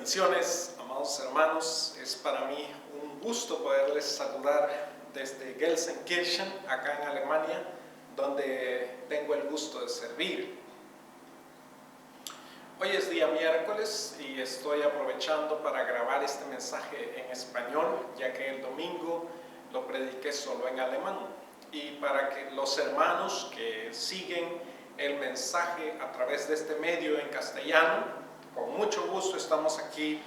Bendiciones, amados hermanos. Es para mí un gusto poderles saludar desde Gelsenkirchen, acá en Alemania, donde tengo el gusto de servir. Hoy es día miércoles y estoy aprovechando para grabar este mensaje en español, ya que el domingo lo prediqué solo en alemán. Y para que los hermanos que siguen el mensaje a través de este medio en castellano, con mucho gusto estamos aquí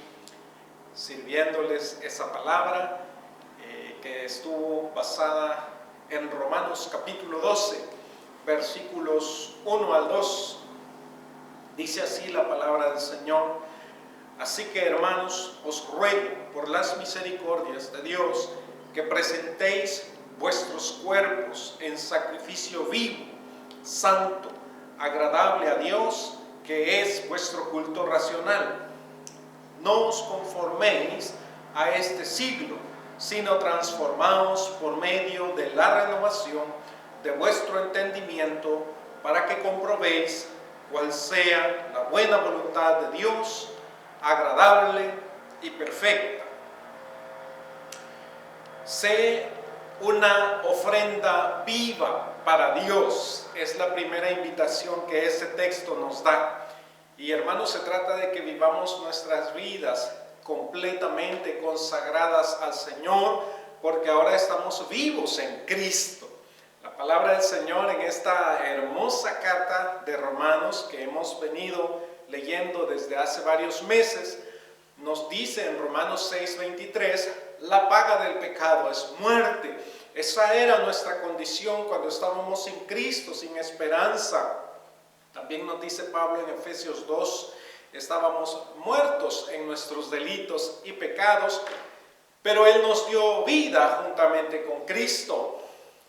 sirviéndoles esa palabra que estuvo basada en Romanos capítulo 12, versículos 1 al 2. Dice así la palabra del Señor: así que, hermanos, os ruego por las misericordias de Dios que presentéis vuestros cuerpos en sacrificio vivo, santo, agradable a Dios, que es vuestro culto racional. No os conforméis a este siglo, sino transformaos por medio de la renovación de vuestro entendimiento, para que comprobéis cuál sea la buena voluntad de Dios, agradable y perfecta. Sé una ofrenda viva para Dios, es la primera invitación que este texto nos da. Y hermanos, se trata de que vivamos nuestras vidas completamente consagradas al Señor, porque ahora estamos vivos en Cristo. La palabra del Señor en esta hermosa carta de Romanos que hemos venido leyendo desde hace varios meses, nos dice en Romanos 6:23, la paga del pecado es muerte. Esa era nuestra condición cuando estábamos sin Cristo, sin esperanza. También nos dice Pablo en Efesios 2, estábamos muertos en nuestros delitos y pecados, pero Él nos dio vida juntamente con Cristo.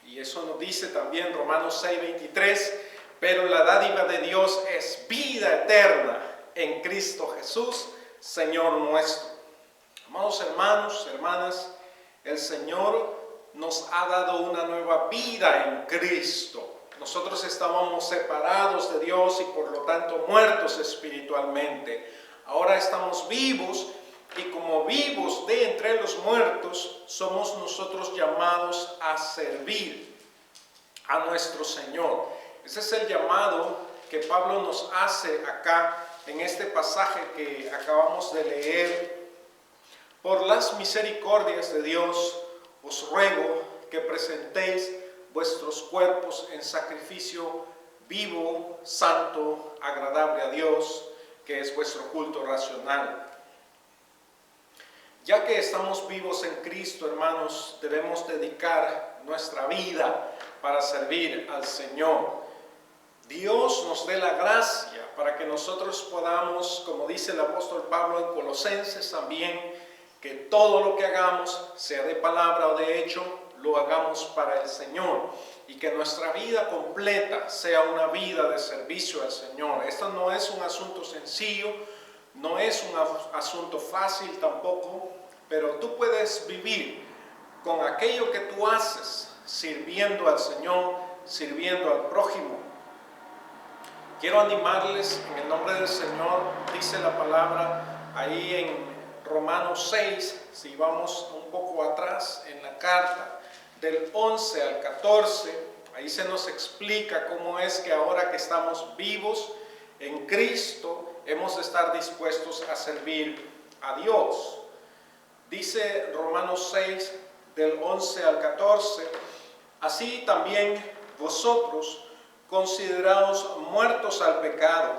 Y eso nos dice también Romanos 6:23, pero la dádiva de Dios es vida eterna en Cristo Jesús, Señor nuestro. Amados hermanos, hermanas, el Señor nos ha dado una nueva vida en Cristo. Nosotros estábamos separados de Dios y por lo tanto muertos espiritualmente. Ahora estamos vivos y como vivos de entre los muertos, somos nosotros llamados a servir a nuestro Señor. Ese es el llamado que Pablo nos hace acá en este pasaje que acabamos de leer. Por las misericordias de Dios, os ruego que presentéis vuestros cuerpos en sacrificio vivo, santo, agradable a Dios, que es vuestro culto racional. Ya que estamos vivos en Cristo, hermanos, debemos dedicar nuestra vida para servir al Señor. Dios nos dé la gracia para que nosotros podamos, como dice el apóstol Pablo en Colosenses también, que todo lo que hagamos, sea de palabra o de hecho, lo hagamos para el Señor, y que nuestra vida completa sea una vida de servicio al Señor. Esto no es un asunto sencillo, no es un asunto fácil tampoco, pero tú puedes vivir con aquello que tú haces, sirviendo al Señor, sirviendo al prójimo. Quiero animarles en el nombre del Señor, dice la palabra ahí en Romanos 6, si vamos un poco atrás en la carta, del 11 al 14, ahí se nos explica cómo es que ahora que estamos vivos en Cristo, hemos de estar dispuestos a servir a Dios. Dice Romanos 6, del 11 al 14, así también vosotros, consideraos muertos al pecado,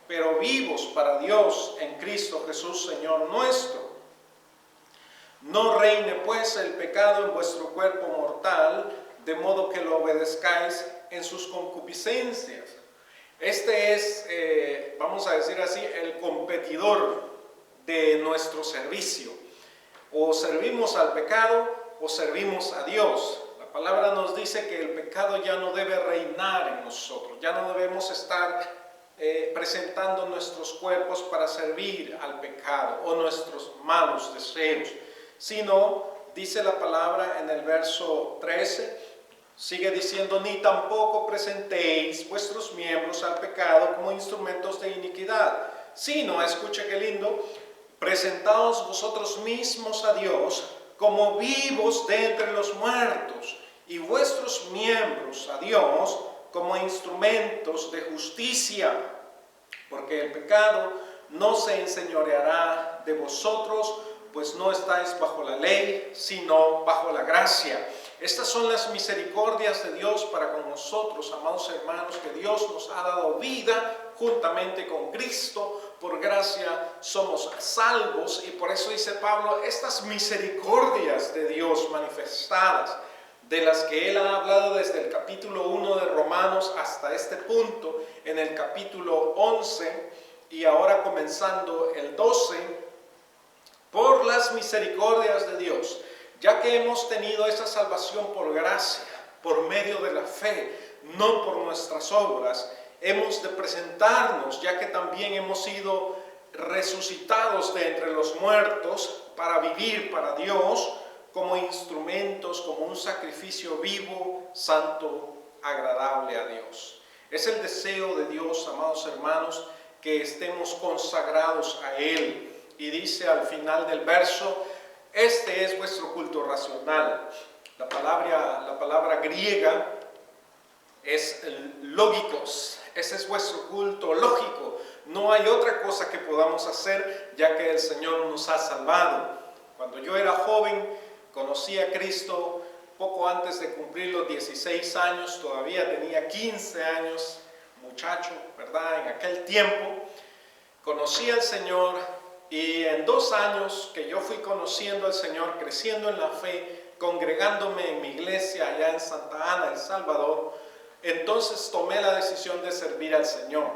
pero vivos para Dios en Cristo Jesús, Señor nuestro. No reine pues el pecado en vuestro cuerpo mortal, de modo que lo obedezcáis en sus concupiscencias. Este es, vamos a decir así, el competidor de nuestro servicio. O servimos al pecado o servimos a Dios. La palabra nos dice que el pecado ya no debe reinar en nosotros, ya no debemos estar presentando nuestros cuerpos para servir al pecado o nuestros malos deseos, sino, dice la palabra en el verso 13, sigue diciendo, ni tampoco presentéis vuestros miembros al pecado como instrumentos de iniquidad, sino, escucha qué lindo, presentaos vosotros mismos a Dios como vivos de entre los muertos, y vuestros miembros a Dios como instrumentos de justicia, porque el pecado no se enseñoreará de vosotros, pues no estáis bajo la ley, sino bajo la gracia. Estas son las misericordias de Dios para con nosotros, amados hermanos, que Dios nos ha dado vida juntamente con Cristo. Por gracia somos salvos, y por eso dice Pablo, estas misericordias de Dios manifestadas, de las que él ha hablado desde el capítulo 1 de Romanos hasta este punto, en el capítulo 11 y ahora comenzando el 12, por las misericordias de Dios, ya que hemos tenido esa salvación por gracia, por medio de la fe, no por nuestras obras, hemos de presentarnos, ya que también hemos sido resucitados de entre los muertos, para vivir para Dios, como instrumentos, como un sacrificio vivo, santo, agradable a Dios. Es el deseo de Dios, amados hermanos, que estemos consagrados a Él. Y dice al final del verso, este es vuestro culto racional. La palabra griega es lógicos. Ese es vuestro culto lógico. No hay otra cosa que podamos hacer, ya que el Señor nos ha salvado. Cuando yo era joven, conocí a Cristo poco antes de cumplir los 16 años, todavía tenía 15 años, muchacho, ¿verdad? En aquel tiempo, conocí al Señor, y en 2 años que yo fui conociendo al Señor, creciendo en la fe, congregándome en mi iglesia allá en Santa Ana, El Salvador, entonces tomé la decisión de servir al Señor.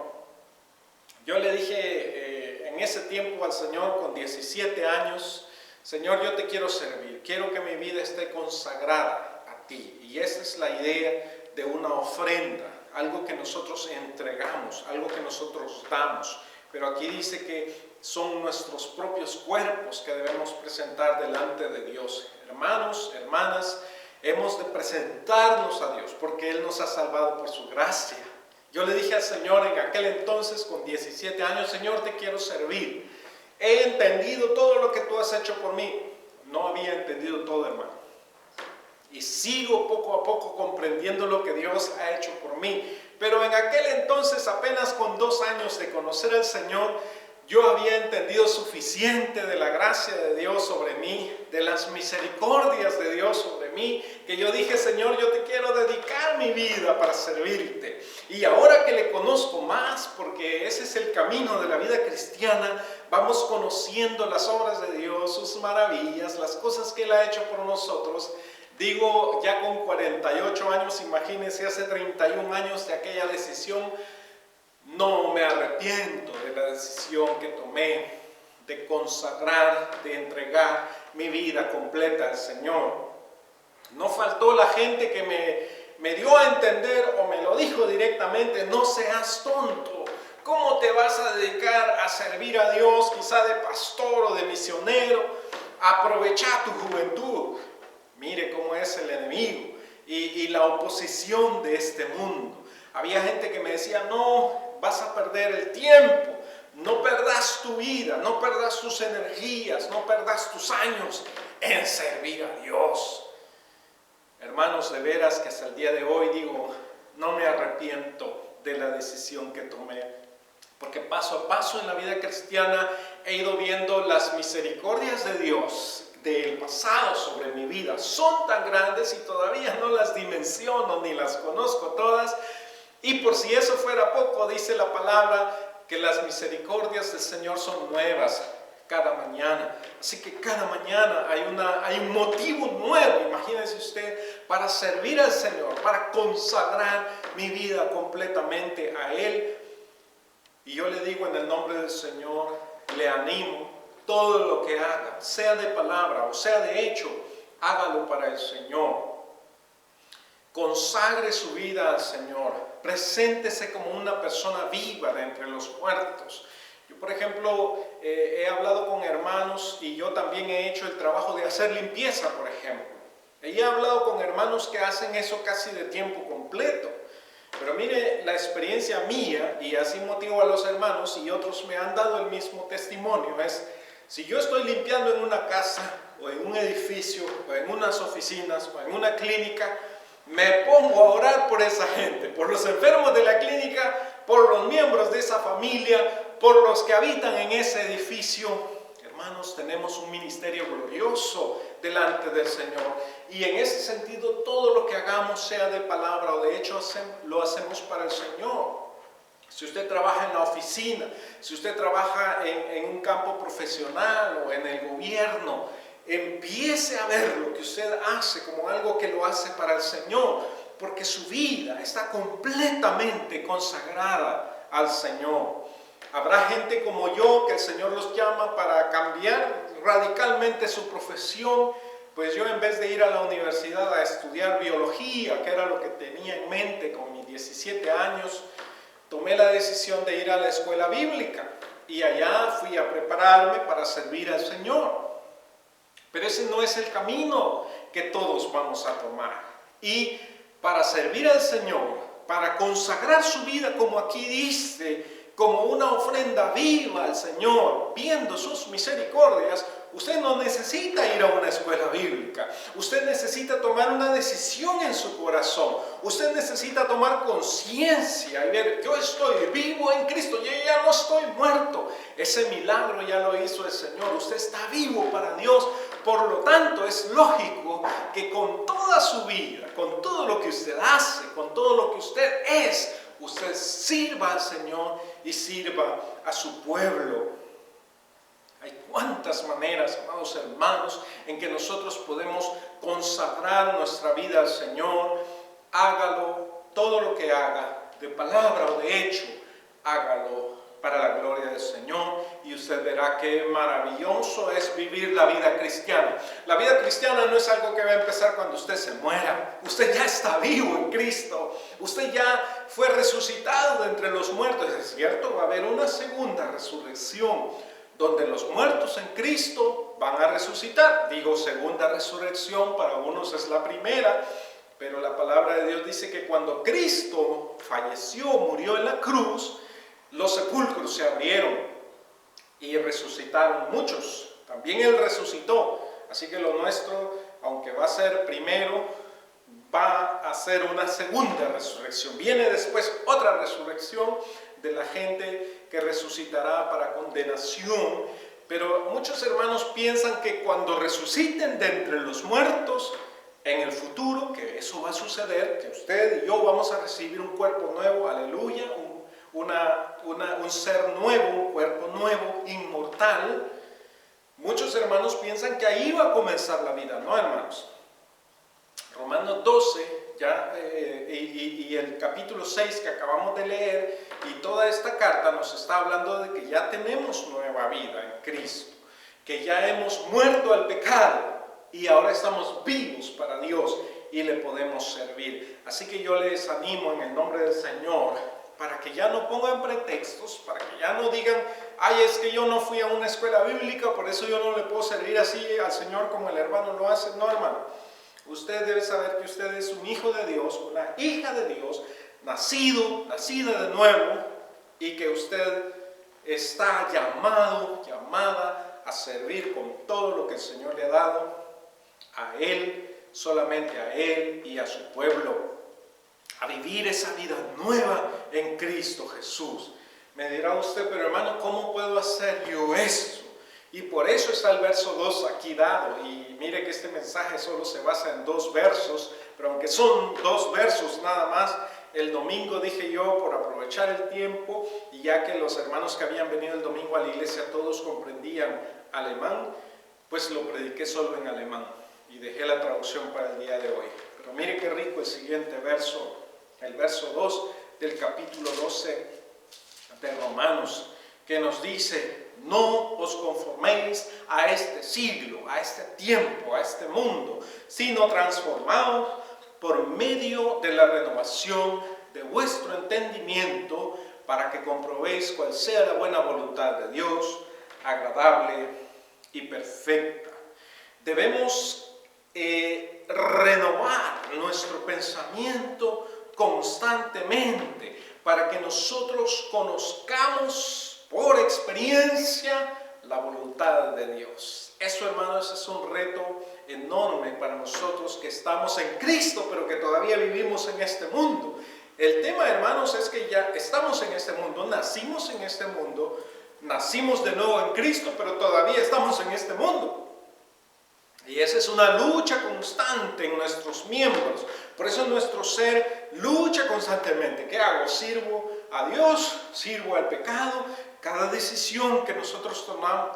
Yo le dije en ese tiempo al Señor, con 17 años, Señor, yo te quiero servir, quiero que mi vida esté consagrada a ti. Y esa es la idea de una ofrenda, algo que nosotros entregamos, algo que nosotros damos. Pero aquí dice que son nuestros propios cuerpos que debemos presentar delante de Dios. Hermanos, hermanas, hemos de presentarnos a Dios porque Él nos ha salvado por su gracia. Yo le dije al Señor en aquel entonces, con 17 años, Señor, te quiero servir. He entendido todo lo que tú has hecho por mí. No había entendido todo, hermano. Y sigo poco a poco comprendiendo lo que Dios ha hecho por mí. Pero en aquel entonces, apenas con 2 años de conocer al Señor, yo había entendido suficiente de la gracia de Dios sobre mí, de las misericordias de Dios sobre mí, que yo dije, Señor, yo te quiero dedicar mi vida para servirte. Y ahora que le conozco más, porque ese es el camino de la vida cristiana, vamos conociendo las obras de Dios, sus maravillas, las cosas que Él ha hecho por nosotros. Digo, ya con 48 años, imagínense, hace 31 años de aquella decisión, no me arrepiento de la decisión que tomé de consagrar, de entregar mi vida completa al Señor. No faltó la gente que me dio a entender o me lo dijo directamente, no seas tonto. ¿Cómo te vas a dedicar a servir a Dios, quizá de pastor o de misionero? Aprovecha tu juventud. Mire cómo es el enemigo y la oposición de este mundo. Había gente que me decía, no, vas a perder el tiempo, no perdas tu vida, no perdas tus energías, no perdas tus años en servir a Dios. Hermanos, de veras que hasta el día de hoy digo, no me arrepiento de la decisión que tomé, porque paso a paso en la vida cristiana he ido viendo las misericordias de Dios del pasado sobre mi vida. Son tan grandes y todavía no las dimensiono ni las conozco todas. Y por si eso fuera poco, dice la palabra que las misericordias del Señor son nuevas cada mañana. Así que cada mañana hay un motivo nuevo, imagínense usted, para servir al Señor, para consagrar mi vida completamente a Él. Y yo le digo en el nombre del Señor, le animo, todo lo que haga, sea de palabra o sea de hecho, hágalo para el Señor. Consagre su vida al Señor, preséntese como una persona viva de entre los muertos. Yo, por ejemplo, he hablado con hermanos y yo también he hecho el trabajo de hacer limpieza, por ejemplo. Y he hablado con hermanos que hacen eso casi de tiempo completo. Pero mire, la experiencia mía, y así motivo a los hermanos y otros me han dado el mismo testimonio, es, Si yo estoy limpiando en una casa o en un edificio o en unas oficinas o en una clínica, me pongo a orar por esa gente, por los enfermos de la clínica, por los miembros de esa familia, por los que habitan en ese edificio. Hermanos, tenemos un ministerio glorioso delante del Señor, y en ese sentido todo lo que hagamos, sea de palabra o de hecho, lo hacemos para el Señor. Si usted trabaja en la oficina, si usted trabaja en un campo profesional o en el gobierno, empiece a ver lo que usted hace como algo que lo hace para el Señor, porque su vida está completamente consagrada al Señor. Habrá gente como yo que el Señor los llama para cambiar radicalmente su profesión. Pues yo, en vez de ir a la universidad a estudiar biología, que era lo que tenía en mente con mis 17 años, tomé la decisión de ir a la escuela bíblica y allá fui a prepararme para servir al Señor. Pero ese no es el camino que todos vamos a tomar. Y para servir al Señor, para consagrar su vida, como aquí dice, como una ofrenda viva al Señor, viendo sus misericordias, usted no necesita ir a una escuela bíblica. Usted necesita tomar una decisión en su corazón. Usted necesita tomar conciencia y ver: yo estoy vivo en Cristo, yo ya no estoy muerto. Ese milagro ya lo hizo el Señor. Usted está vivo para Dios. Por lo tanto, es lógico que con toda su vida, con todo lo que usted hace, con todo lo que usted es, usted sirva al Señor y sirva a su pueblo. Hay cuantas maneras, amados hermanos, en que nosotros podemos consagrar nuestra vida al Señor. Hágalo, todo lo que haga, de palabra o de hecho, hágalo para la gloria del Señor, y usted verá qué maravilloso es vivir la vida cristiana. La vida cristiana no es algo que va a empezar cuando usted se muera. Usted ya está vivo en Cristo. Usted ya fue resucitado de entre los muertos. Es cierto, va a haber una segunda resurrección, donde los muertos en Cristo van a resucitar. Digo segunda resurrección, para unos es la primera, pero la palabra de Dios dice que cuando Cristo falleció, murió en la cruz, los sepulcros se abrieron y resucitaron muchos. También Él resucitó. Así que lo nuestro, aunque va a ser primero, va a ser una segunda resurrección. Viene después otra resurrección de la gente que resucitará para condenación. Pero muchos hermanos piensan que cuando resuciten de entre los muertos, en el futuro, que eso va a suceder, que usted y yo vamos a recibir un cuerpo nuevo, aleluya, un ser nuevo, un cuerpo nuevo, inmortal. Muchos hermanos piensan que ahí va a comenzar la vida. No, hermanos. Romanos 12 y el capítulo 6 que acabamos de leer, y toda esta carta nos está hablando de que ya tenemos nueva vida en Cristo, que ya hemos muerto al pecado y ahora estamos vivos para Dios y le podemos servir. Así que yo les animo en el nombre del Señor, para que ya no pongan pretextos, para que ya no digan: ay, es que yo no fui a una escuela bíblica, por eso yo no le puedo servir así al Señor como el hermano lo hace. No, hermano. Usted debe saber que usted es un hijo de Dios, una hija de Dios, nacida de nuevo, y que usted está llamada a servir con todo lo que el Señor le ha dado, a Él, solamente a Él y a su pueblo, a vivir esa vida nueva en Cristo Jesús. Me dirá usted: pero hermano, ¿cómo puedo hacer yo esto? Y por eso está el verso 2 aquí dado. Y mire que este mensaje solo se basa en 2 versos, pero aunque son 2 versos nada más, el domingo dije yo, por aprovechar el tiempo, y ya que los hermanos que habían venido el domingo a la iglesia todos comprendían alemán, pues lo prediqué solo en alemán y dejé la traducción para el día de hoy. Pero mire qué rico el siguiente verso, el verso 2 del capítulo 12 de Romanos, que nos dice: no os conforméis a este siglo, a este tiempo, a este mundo, sino transformaos por medio de la renovación de vuestro entendimiento, para que comprobéis cuál sea la buena voluntad de Dios, agradable y perfecta. Debemos renovar nuestro pensamiento constantemente, para que nosotros conozcamos por experiencia la voluntad de Dios. Eso, hermanos, es un reto enorme para nosotros que estamos en Cristo, pero que todavía vivimos en este mundo. El tema, hermanos, es que ya estamos en este mundo, nacimos en este mundo, nacimos de nuevo en Cristo, pero todavía estamos en este mundo. Y esa es una lucha constante en nuestros miembros. Por eso nuestro ser lucha constantemente. ¿Qué hago? ¿Sirvo a Dios? ¿Sirvo al pecado? Cada decisión que nosotros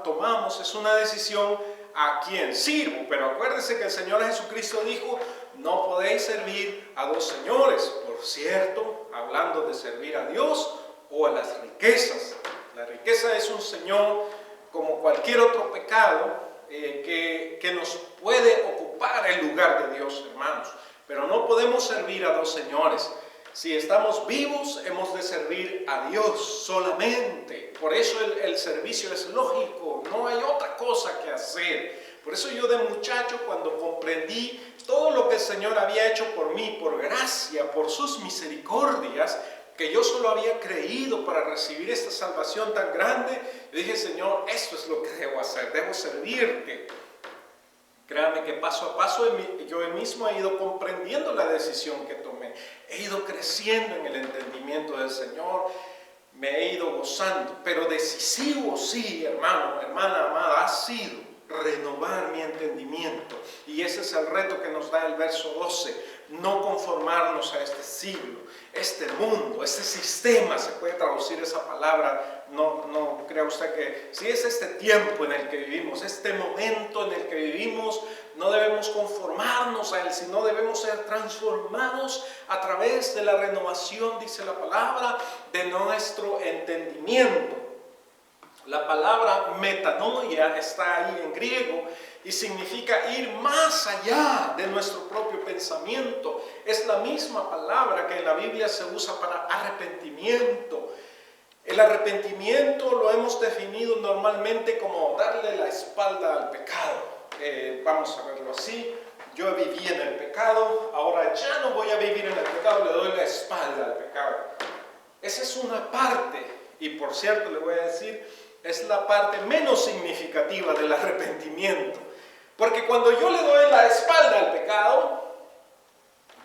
tomamos es una decisión a quién sirvo. Pero acuérdense que el Señor Jesucristo dijo, no podéis servir a dos señores. Por cierto, hablando de servir a Dios o a las riquezas. La riqueza es un señor como cualquier otro pecado que nos puede ocupar el lugar de Dios, hermanos. Pero no podemos servir a dos señores. Si estamos vivos, hemos de servir a Dios solamente. Por eso el servicio es lógico, no hay otra cosa que hacer. Por eso yo de muchacho, cuando comprendí todo lo que el Señor había hecho por mí, por gracia, por sus misericordias, que yo solo había creído para recibir esta salvación tan grande, yo dije, Señor, esto es lo que debo hacer, debo servirte. Créame que paso a paso yo mismo he ido comprendiendo la decisión que tomé, he ido creciendo en el entendimiento del Señor, me he ido gozando, pero decisivo sí, hermano, hermana amada, ha sido renovar mi entendimiento. Y ese es el reto que nos da el verso 12, no conformarnos a este siglo, este mundo, este sistema, se puede traducir esa palabra, no crea usted que si es este tiempo en el que vivimos, este momento en el que vivimos, no debemos conformarnos a él, sino debemos ser transformados a través de la renovación, dice la palabra, de nuestro entendimiento. La palabra metanoia está ahí en griego y significa ir más allá de nuestro propio pensamiento. Es la misma palabra que en la Biblia se usa para arrepentimiento. El arrepentimiento lo hemos definido normalmente como darle la espalda al pecado. Vamos a verlo así. Yo viví en el pecado, ahora ya no voy a vivir en el pecado, le doy la espalda al pecado. Esa es una parte, y por cierto le voy a decir, es la parte menos significativa del arrepentimiento. Porque cuando yo le doy la espalda al pecado,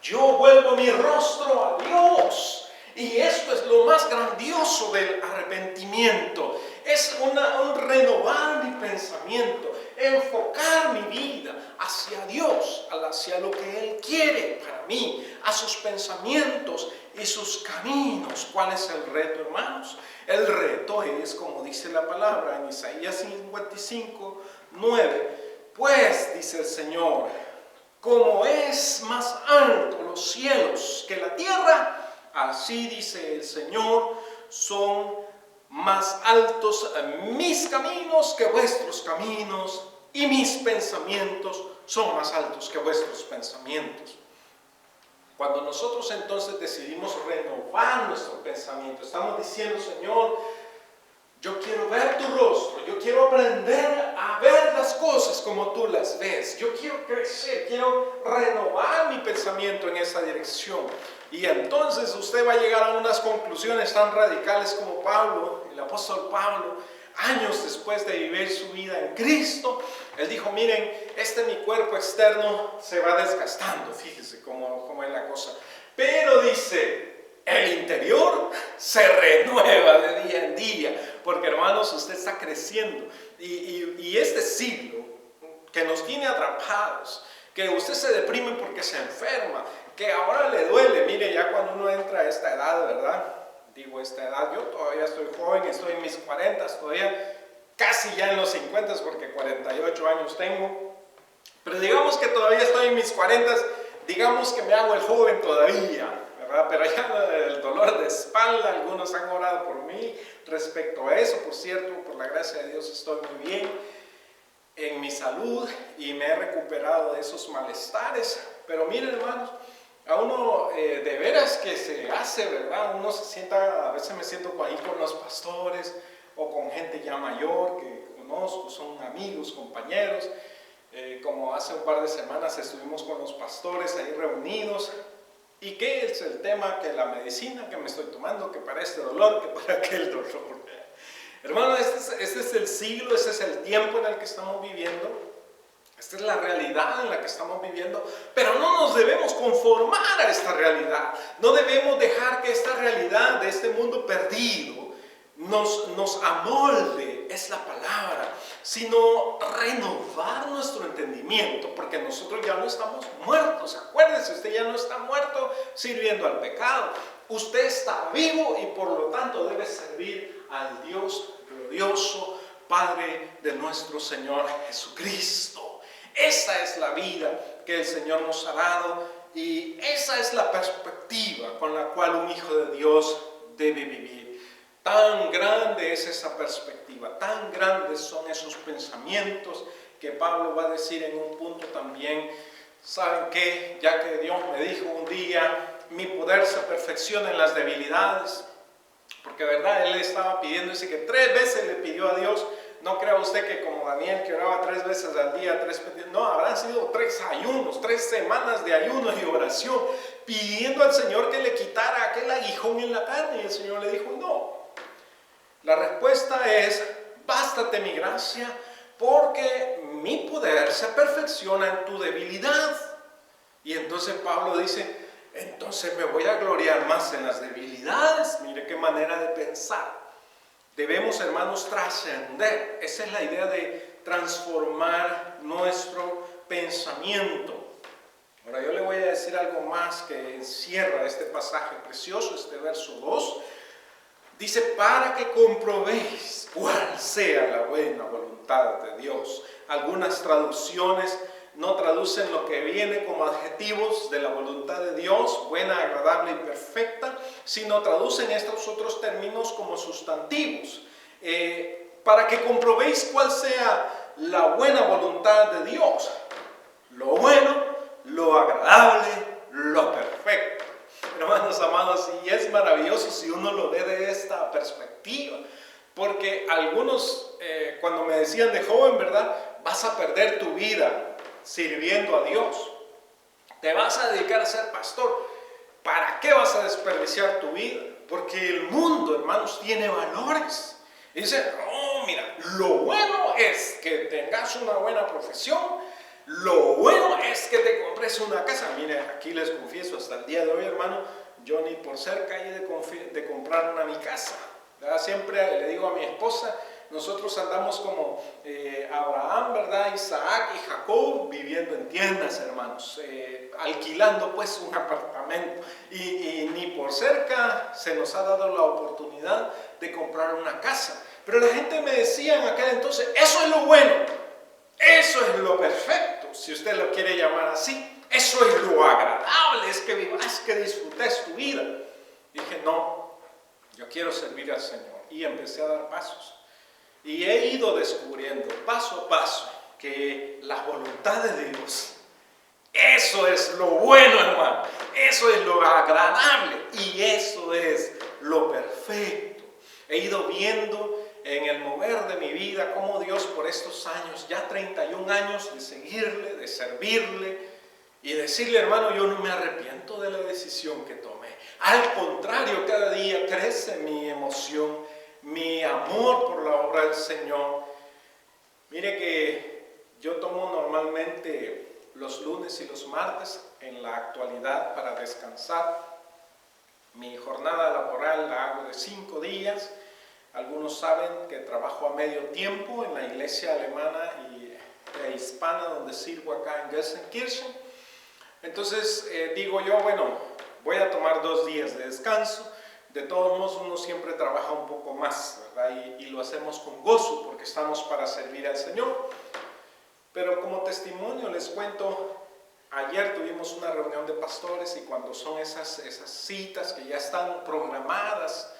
yo vuelvo mi rostro a Dios. Y esto es lo más grandioso del arrepentimiento. Es un renovar mi pensamiento, enfocar mi vida hacia Dios, hacia lo que Él quiere para mí, a sus pensamientos y sus caminos. ¿Cuál es el reto, hermanos? El reto es, como dice la palabra en Isaías 55, 9. Pues, dice el Señor, como es más alto los cielos que la tierra, así dice el Señor, son más altos mis caminos que vuestros caminos, y mis pensamientos son más altos que vuestros pensamientos. Cuando nosotros entonces decidimos renovar nuestro pensamiento, estamos diciendo, Señor, yo quiero ver tu rostro, yo quiero aprender a ver las cosas como tú las ves, yo quiero crecer, quiero renovar mi pensamiento en esa dirección. Y entonces usted va a llegar a unas conclusiones tan radicales como Pablo, el apóstol Pablo, años después de vivir su vida en Cristo, él dijo, miren, mi cuerpo externo se va desgastando, fíjese cómo es la cosa, pero dice, el interior se renueva de día en día, porque hermanos, usted está creciendo, y este siglo que nos tiene atrapados, que usted se deprime porque se enferma, que ahora le duele, mire, ya cuando uno entra a esta edad, ¿verdad? Digo esta edad, yo todavía estoy joven, estoy en mis 40, todavía casi ya en los 50, porque 48 años tengo, pero digamos que todavía estoy en mis 40, digamos que me hago el joven todavía, ¿verdad? Pero ya el dolor de espalda, algunos han orado por mí respecto a eso, por cierto, por la gracia de Dios estoy muy bien en mi salud y me he recuperado de esos malestares, pero miren hermanos, a uno de veras que se hace, ¿verdad? Uno se sienta, a veces me siento ahí con los pastores o con gente ya mayor que conozco, son amigos, compañeros, como hace un par de semanas estuvimos con los pastores ahí reunidos. ¿Y qué es el tema? Que la medicina que me estoy tomando, que para este dolor, que para aquel dolor. Hermano, este es el siglo, este es el tiempo en el que estamos viviendo. Esta es la realidad en la que estamos viviendo, pero no nos debemos conformar a esta realidad. No debemos dejar que esta realidad de este mundo perdido nos amolde, es la palabra, sino renovar nuestro entendimiento, porque nosotros ya no estamos muertos. Acuérdese, usted ya no está muerto sirviendo al pecado. Usted está vivo y por lo tanto debe servir al Dios glorioso, Padre de nuestro Señor Jesucristo. Esa es la vida que el Señor nos ha dado y esa es la perspectiva con la cual un hijo de Dios debe vivir. Tan grande es esa perspectiva, tan grandes son esos pensamientos que Pablo va a decir en un punto también. ¿Saben qué? Ya que Dios me dijo un día, mi poder se perfecciona en las debilidades, porque verdad, él estaba pidiendo, dice que 3 veces le pidió a Dios. No crea usted que como Daniel que oraba 3 veces al día, no, habrán sido 3 ayunos, 3 semanas de ayuno y oración, pidiendo al Señor que le quitara aquel aguijón en la carne, y el Señor le dijo, no. La respuesta es, bástate mi gracia, porque mi poder se perfecciona en tu debilidad. Y entonces Pablo dice, entonces me voy a gloriar más en las debilidades. Mire qué manera de pensar. Debemos, hermanos, trascender. Esa es la idea de transformar nuestro pensamiento. Ahora yo le voy a decir algo más que encierra este pasaje precioso, este verso 2. Dice, para que comprobéis cuál sea la buena voluntad de Dios. Algunas traducciones no traducen lo que viene como adjetivos de la voluntad de Dios, buena, agradable y perfecta, sino traducen estos otros términos como sustantivos. Para que comprobéis cuál sea la buena voluntad de Dios. Lo bueno, lo agradable, lo perfecto. Hermanos amados, y es maravilloso si uno lo ve de esta perspectiva, porque algunos cuando me decían de joven, ¿verdad? Vas a perder tu vida sirviendo a Dios, te vas a dedicar a ser pastor. ¿Para qué vas a desperdiciar tu vida? Porque el mundo, hermanos, tiene valores. Y dice, no, mira, lo bueno es que tengas una buena profesión, lo bueno es que te compres una casa. Mire, aquí les confieso, hasta el día de hoy, hermano, yo ni por cerca he de comprar mi casa. ¿Verdad? Siempre le digo a mi esposa, nosotros andamos como Abraham, ¿verdad? Isaac y Jacob viviendo en tiendas, hermanos, alquilando pues un apartamento y ni por cerca se nos ha dado la oportunidad de comprar una casa. Pero la gente me decía en aquel entonces, eso es lo bueno, eso es lo perfecto, si usted lo quiere llamar así, eso es lo agradable, es que vivas, que disfrutes tu vida. Dije, no, yo quiero servir al Señor y empecé a dar pasos. Y he ido descubriendo paso a paso que la voluntad de Dios, eso es lo bueno, hermano, eso es lo agradable y eso es lo perfecto. He ido viendo en el mover de mi vida cómo Dios por estos años, ya 31 años de seguirle, de servirle y decirle, hermano, yo no me arrepiento de la decisión que tomé. Al contrario, cada día crece mi emoción, mi amor por la obra del Señor. Mire que yo tomo normalmente los lunes y los martes en la actualidad para descansar. Mi jornada laboral la hago de 5 días. Algunos saben que trabajo a medio tiempo en la iglesia alemana e hispana donde sirvo acá en Gelsenkirchen. Entonces digo yo, bueno, voy a tomar 2 días de descanso. De todos modos, uno siempre trabaja un poco más, ¿verdad? Y lo hacemos con gozo porque estamos para servir al Señor. Pero como testimonio les cuento, ayer tuvimos una reunión de pastores y cuando son esas citas que ya están programadas,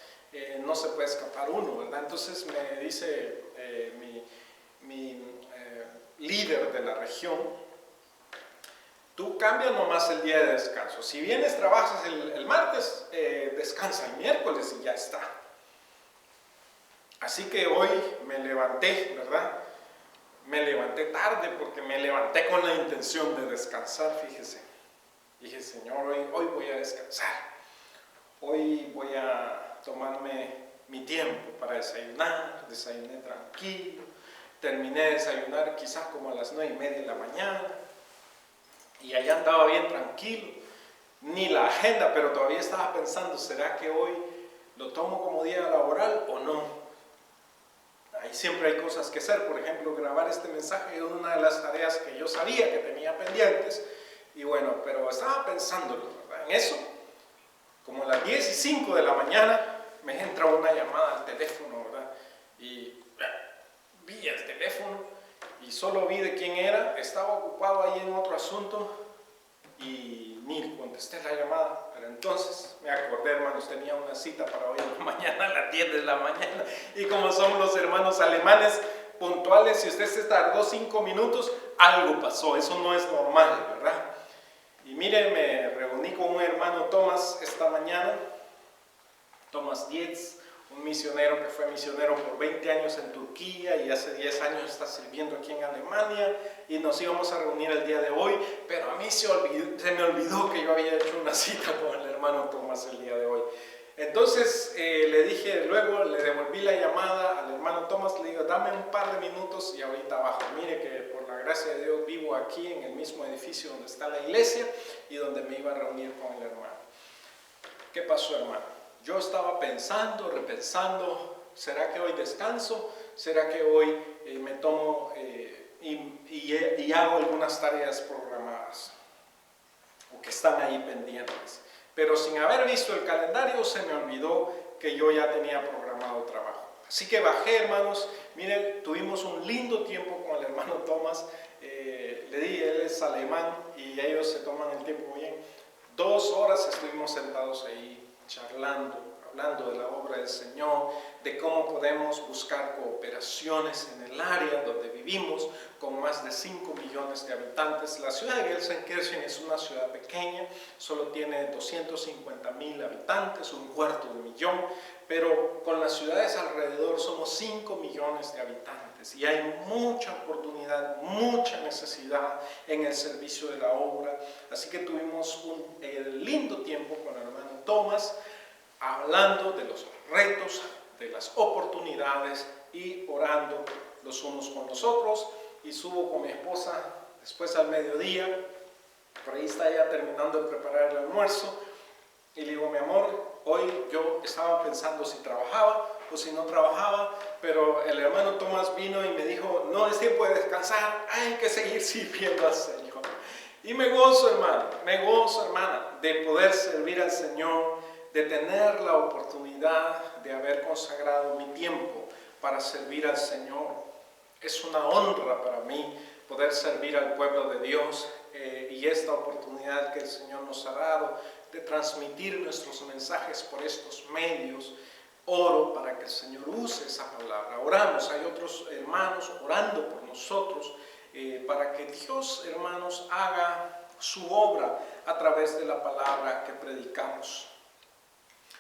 no se puede escapar uno, ¿verdad? Entonces me dice mi líder de la región, tú cambia nomás el día de descanso. Si vienes, trabajas el martes, descansa el miércoles y ya está. Así que hoy me levanté, ¿verdad? Me levanté tarde porque me levanté con la intención de descansar, fíjese. Dije, Señor, hoy voy a descansar. Hoy voy a tomarme mi tiempo para desayunar, desayuné tranquilo, terminé de desayunar quizás como a las 9:30 de la mañana, y allá andaba bien tranquilo, ni la agenda, pero todavía estaba pensando, ¿será que hoy lo tomo como día laboral o no? Ahí siempre hay cosas que hacer, por ejemplo, grabar este mensaje es una de las tareas que yo sabía que tenía pendientes, y bueno, pero estaba pensándolo, ¿verdad? En eso, como a las 10:05 de la mañana, me entra una llamada al teléfono, ¿verdad? Y vi el teléfono y solo vi de quién era, estaba ocupado ahí en otro asunto y ni contesté la llamada. Pero entonces me acordé, hermanos, tenía una cita para hoy en la mañana, a las 10 de la mañana, y como somos los hermanos alemanes puntuales, si usted se tardó 5 minutos, algo pasó, eso no es normal, ¿verdad? Y mire, me reuní con un hermano Tomás esta mañana, Tomás Dietz, un misionero que fue misionero por 20 años en Turquía y hace 10 años está sirviendo aquí en Alemania, y nos íbamos a reunir el día de hoy, pero a mí se me olvidó que yo había hecho una cita con el hermano Tomás el día de hoy. Entonces le dije, luego le devolví la llamada al hermano Tomás, le digo, dame un par de minutos y ahorita bajo. Mire que por la gracia de Dios vivo aquí en el mismo edificio donde está la iglesia y donde me iba a reunir con el hermano. ¿Qué pasó, hermano? Yo estaba pensando, repensando, ¿será que hoy descanso? ¿Será que hoy me tomo y hago algunas tareas programadas o que están ahí pendientes? Pero sin haber visto el calendario se me olvidó que yo ya tenía programado trabajo. Así que bajé, hermanos, miren, tuvimos un lindo tiempo con el hermano Tomás, le di, él es alemán y ellos se toman el tiempo bien. 2 horas estuvimos sentados ahí charlando, hablando de la obra del Señor, de cómo podemos buscar cooperaciones en el área donde vivimos, con más de 5 millones de habitantes. La ciudad de Gelsenkirchen es una ciudad pequeña, solo tiene 250,000 habitantes, 1/4 millón, pero con las ciudades alrededor somos 5 millones de habitantes y hay mucha oportunidad, mucha necesidad en el servicio de la obra. Así que tuvimos un lindo tiempo con el hermano Tomás, hablando de los retos, de las oportunidades y orando los unos con los otros. Y subo con mi esposa después al mediodía, por ahí está ella terminando de preparar el almuerzo, y le digo, mi amor, hoy yo estaba pensando si trabajaba o si no trabajaba, pero el hermano Tomás vino y me dijo, no es tiempo de descansar, hay que seguir sirviendo al Señor. Y me gozo, hermano, me gozo, hermana, de poder servir al Señor, de tener la oportunidad de haber consagrado mi tiempo para servir al Señor. Es una honra para mí poder servir al pueblo de Dios y esta oportunidad que el Señor nos ha dado de transmitir nuestros mensajes por estos medios. Oro para que el Señor use esa palabra. Oramos, hay otros hermanos orando por nosotros para que Dios, hermanos, haga su obra a través de la palabra que predicamos.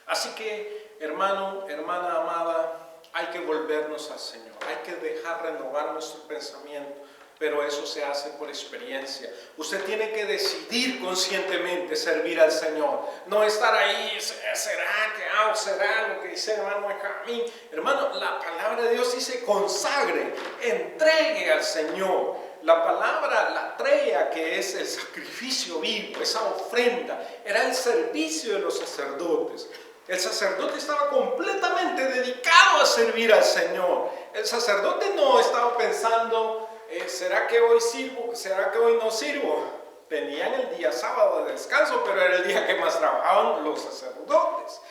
Así que, hermano, hermana amada, hay que volvernos al Señor, hay que dejar renovar nuestro pensamiento, pero eso se hace por experiencia. Usted tiene que decidir conscientemente servir al Señor, no estar ahí, ¿será que hago? ¿Será lo que dice el hermano Benjamín? Hermano, la palabra de Dios dice consagre, entregue al Señor. La palabra latreia, que es el sacrificio vivo, esa ofrenda, era el servicio de los sacerdotes. El sacerdote estaba completamente dedicado a servir al Señor. El sacerdote no estaba pensando, ¿será que hoy sirvo? ¿Será que hoy no sirvo? Tenían el día sábado de descanso, pero era el día que más trabajaban los sacerdotes.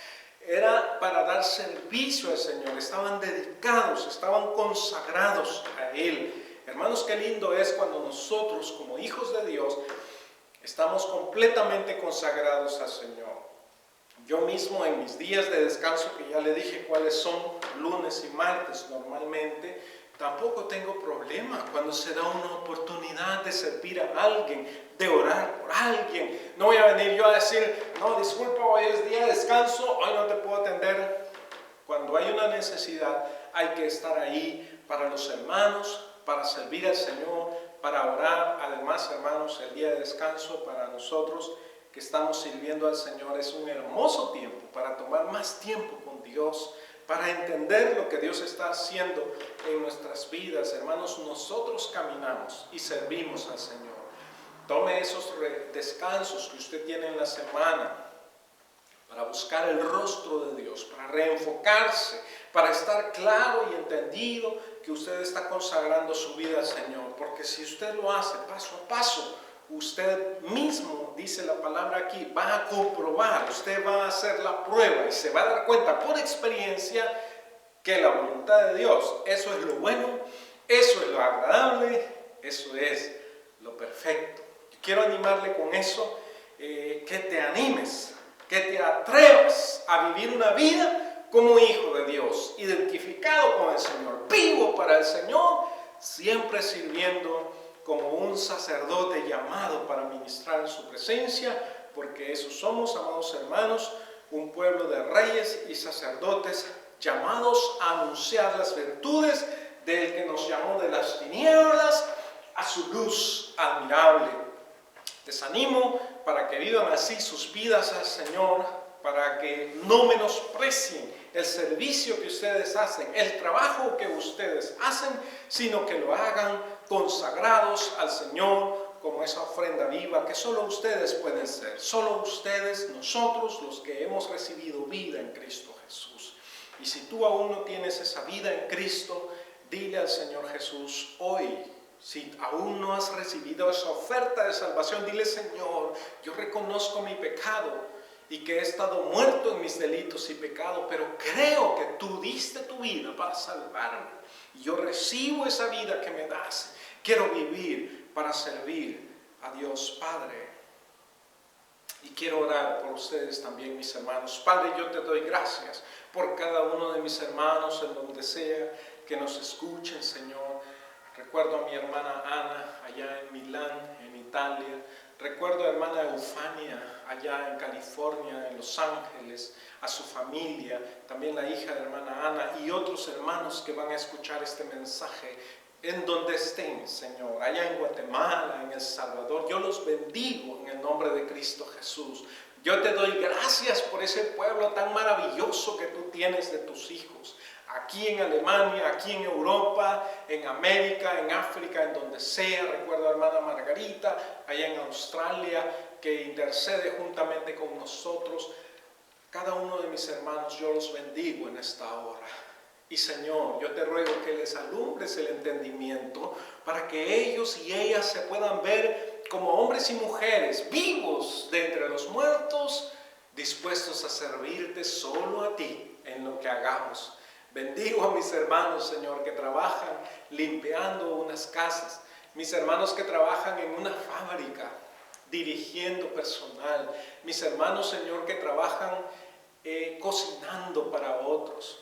Era para dar servicio al Señor, estaban dedicados, estaban consagrados a Él. Hermanos, qué lindo es cuando nosotros, como hijos de Dios, estamos completamente consagrados al Señor. Yo mismo en mis días de descanso, que ya le dije cuáles son, lunes y martes normalmente, tampoco tengo problema cuando se da una oportunidad de servir a alguien, de orar por alguien. No voy a venir yo a decir, no, disculpa, hoy es día de descanso, hoy no te puedo atender. Cuando hay una necesidad, hay que estar ahí para los hermanos, para servir al Señor, para orar. Además, hermanos, el día de descanso para nosotros que estamos sirviendo al Señor es un hermoso tiempo para tomar más tiempo con Dios, para entender lo que Dios está haciendo en nuestras vidas. Hermanos, nosotros caminamos y servimos al Señor. Tome esos descansos que usted tiene en la semana para buscar el rostro de Dios, para reenfocarse, para estar claro y entendido que usted está consagrando su vida al Señor. Porque si usted lo hace paso a paso, usted mismo, dice la palabra aquí, va a comprobar, usted va a hacer la prueba y se va a dar cuenta por experiencia que la voluntad de Dios, eso es lo bueno, eso es lo agradable, eso es lo perfecto. Quiero animarle con eso, que te animes, que te atrevas a vivir una vida como hijo de Dios, identificado con el Señor, vivo para el Señor, siempre sirviendo como un sacerdote llamado para ministrar en su presencia, porque eso somos, amados hermanos, un pueblo de reyes y sacerdotes llamados a anunciar las virtudes del que nos llamó de las tinieblas a su luz admirable. Les animo para que vivan así sus vidas al Señor, para que no menosprecien el servicio que ustedes hacen, el trabajo que ustedes hacen, sino que lo hagan consagrados al Señor como esa ofrenda viva que solo ustedes pueden ser, solo ustedes, nosotros, los que hemos recibido vida en Cristo Jesús. Y si tú aún no tienes esa vida en Cristo, dile al Señor Jesús hoy. Si aún no has recibido esa oferta de salvación, dile: Señor, yo reconozco mi pecado y que he estado muerto en mis delitos y pecados, pero creo que tú diste tu vida para salvarme. Y yo recibo esa vida que me das. Quiero vivir para servir a Dios Padre. Y quiero orar por ustedes también, mis hermanos. Padre, yo te doy gracias por cada uno de mis hermanos en donde sea que nos escuchen, Señor. Recuerdo a mi hermana Ana allá en Milán, en Italia. Recuerdo a hermana Eufania allá en California, en Los Ángeles, a su familia, también la hija de hermana Ana y otros hermanos que van a escuchar este mensaje en donde estén, Señor, allá en Guatemala, en El Salvador. Yo los bendigo en el nombre de Cristo Jesús. Yo te doy gracias por ese pueblo tan maravilloso que tú tienes de tus hijos. Aquí en Alemania, aquí en Europa, en América, en África, en donde sea. Recuerdo a hermana Margarita, allá en Australia, que intercede juntamente con nosotros. Cada uno de mis hermanos yo los bendigo en esta hora. Y Señor, yo te ruego que les alumbres el entendimiento para que ellos y ellas se puedan ver como hombres y mujeres vivos de entre los muertos, dispuestos a servirte solo a ti en lo que hagamos. Bendigo a mis hermanos, Señor, que trabajan limpiando unas casas, mis hermanos que trabajan en una fábrica, dirigiendo personal, mis hermanos, Señor, que trabajan cocinando para otros.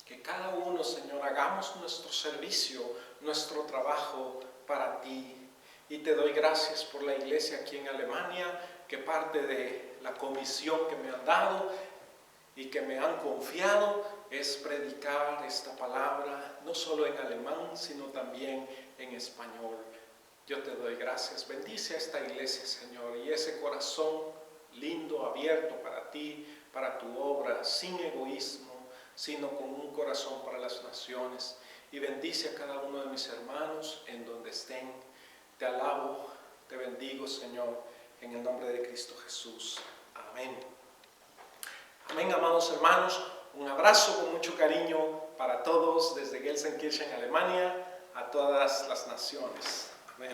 Que cada uno, Señor, hagamos nuestro servicio, nuestro trabajo para ti. Y te doy gracias por la iglesia aquí en Alemania, que parte de la comisión que me han dado y que me han confiado es predicar esta palabra, no solo en alemán, sino también en español. Yo te doy gracias. Bendice a esta iglesia, Señor, y ese corazón lindo, abierto para ti, para tu obra, sin egoísmo, sino con un corazón para las naciones. Y bendice a cada uno de mis hermanos en donde estén. Te alabo, te bendigo, Señor, en el nombre de Cristo Jesús. Amén. Amén, amados hermanos. Un abrazo con mucho cariño para todos desde Gelsenkirchen, Alemania, a todas las naciones. Amén.